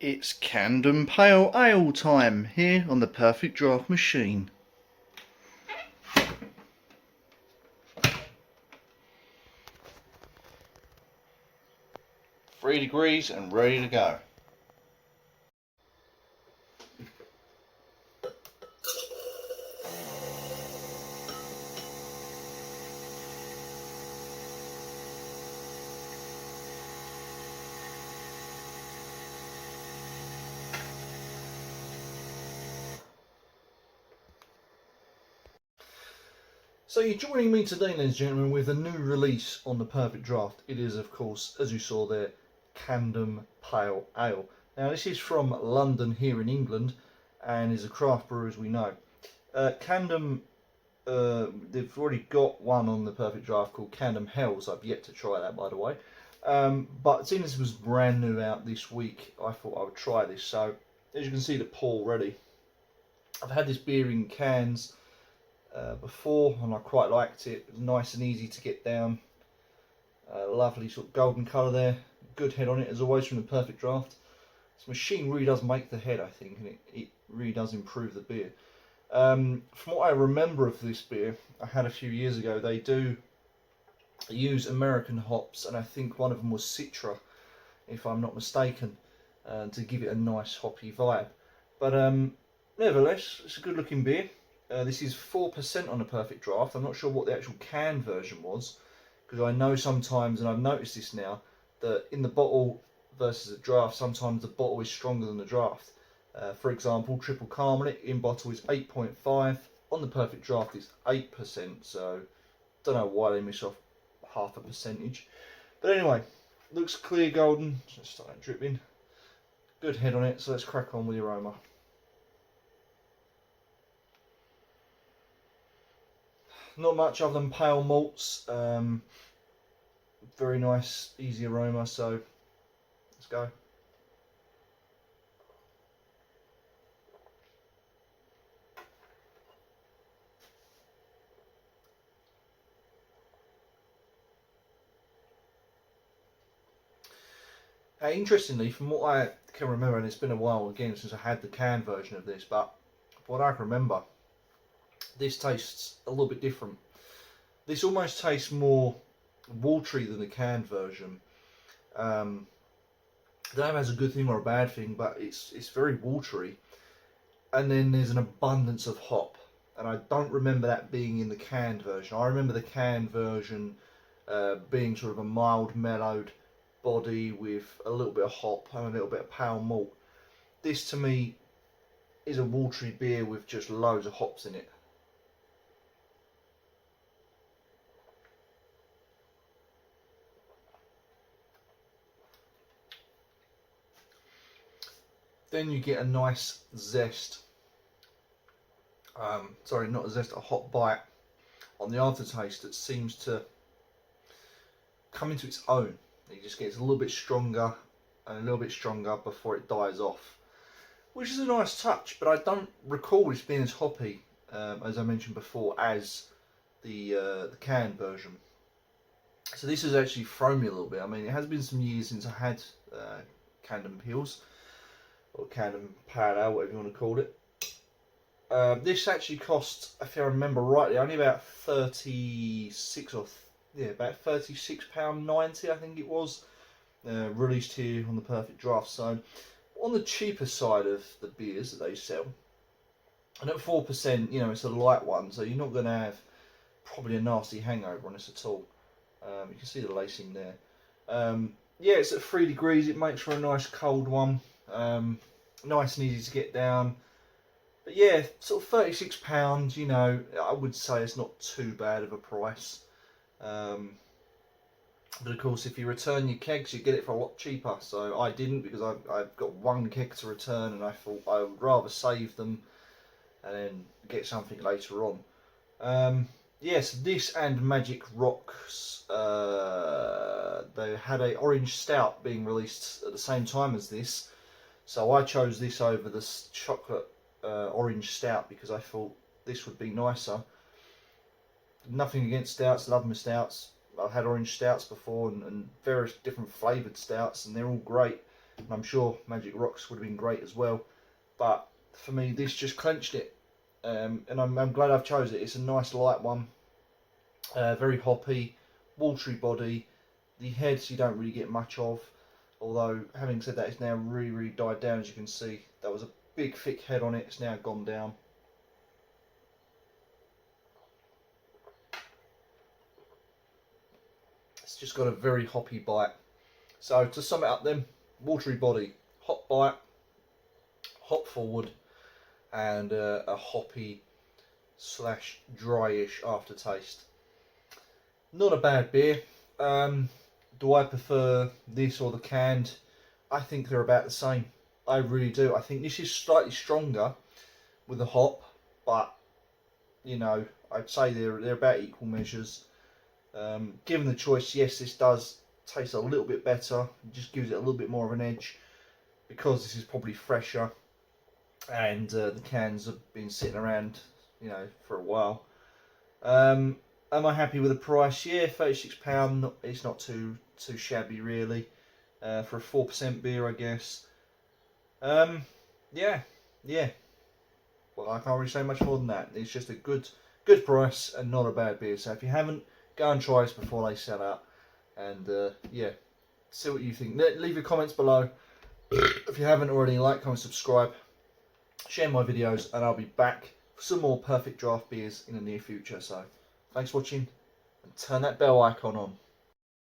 It's Camden Pale Ale time here on the Perfect Draft machine. .3 degrees and ready to go. So you're joining me today, ladies and gentlemen, with a new release on the Perfect Draft. It is, of course, as you saw there, Camden Pale Ale. Now this is from London here in England and is a craft brewer, as we know. Camden, they've already got one on the Perfect Draft called Camden Hells. I've yet to try that, by the way. But seeing this was brand new out this week, I thought I would try this. So as you can see, the pour ready. I've had this beer in cans before and I quite liked it. It was nice and easy to get down. Lovely sort of golden colour there. Good head on it as always from the Perfect Draft. This machine really does make the head, I think, and it really does improve the beer. From what I remember of this beer I had a few years ago, they do use American hops, and I think one of them was Citra, if I'm not mistaken, to give it a nice hoppy vibe. But nevertheless, it's a good looking beer. This is 4% on the Perfect Draft. I'm not sure what the actual can version was, because I know sometimes, and I've noticed this now, that in the bottle versus the draft, sometimes the bottle is stronger than the draft. For example, Triple Carmelit in bottle is 8.5. On the Perfect Draft it's 8%, so don't know why they miss off half a percentage. But anyway, looks clear golden. Just start dripping. Good head on it, so let's crack on with the aroma. Not much other than pale malts. Very nice, easy aroma, so let's go. Interestingly, from what I can remember, and it's been a while again since I had the can version of this, but what I can remember, this tastes a little bit different. This almost tastes more watery than the canned version. I don't know if that's a good thing or a bad thing, but it's very watery. And then there's an abundance of hop, and I don't remember that being in the canned version. I remember the canned version being sort of a mild mellowed body with a little bit of hop and a little bit of pale malt. This to me is a watery beer with just loads of hops in it. Then you get a nice zest. Sorry, not a zest, a hot bite on the aftertaste that seems to come into its own. It just gets a little bit stronger and a little bit stronger before it dies off, which is a nice touch. But I don't recall this being as hoppy, as I mentioned before, as the canned version. So this has actually thrown me a little bit. I mean, it has been some years since I had Camden Pils, or Camden Pale Ale, whatever you want to call it. This actually cost, if I remember rightly, only about 36 or about £36.90, I think it was. Released here on the Perfect Draft, so on the cheaper side of the beers that they sell. And at 4%, you know, it's a light one, so you're not going to have probably a nasty hangover on this at all. You can see the lacing there. Yeah, it's at 3 degrees. It makes for a nice cold one. Nice and easy to get down. But yeah, sort of £36, you know, I would say it's not too bad of a price. But of course, if you return your kegs, you get it for a lot cheaper. So I didn't, because I've got one keg to return, and I thought I would rather save them and then get something later on. Yes, this and Magic Rocks, they had a orange stout being released at the same time as this. So I chose this over the chocolate orange stout because I thought this would be nicer. Nothing against stouts, love my stouts. I've had orange stouts before and various different flavoured stouts, and they're all great. And I'm sure Magic Rocks would have been great as well. But for me, this just clenched it. And I'm glad I've chosen it. It's a nice light one. Very hoppy, watery body. The heads you don't really get much of. Although, having said that, it's now really died down, as you can see. That was a big thick head on it. It's now gone down. It's just got a very hoppy bite. So to sum it up then, watery body, hot bite, hop forward, and a hoppy / dryish aftertaste. Not a bad beer. Do I prefer this or the canned? I think they're about the same. I really do. I think this is slightly stronger with the hop, but you know, I'd say they're about equal measures. Given the choice, yes, this does taste a little bit better. It just gives it a little bit more of an edge because this is probably fresher, and the cans have been sitting around, you know, for a while. Am I happy with the price? Yeah, £36. It's not too shabby really for a 4% beer, I guess. Yeah. Well, I can't really say much more than that. It's just a good price and not a bad beer. So if you haven't, go and try this before they sell out. And yeah, see what you think. Leave your comments below. If you haven't already, like, comment, subscribe, share my videos, and I'll be back for some more perfect draft beers in the near future. So thanks for watching, and turn that bell icon on.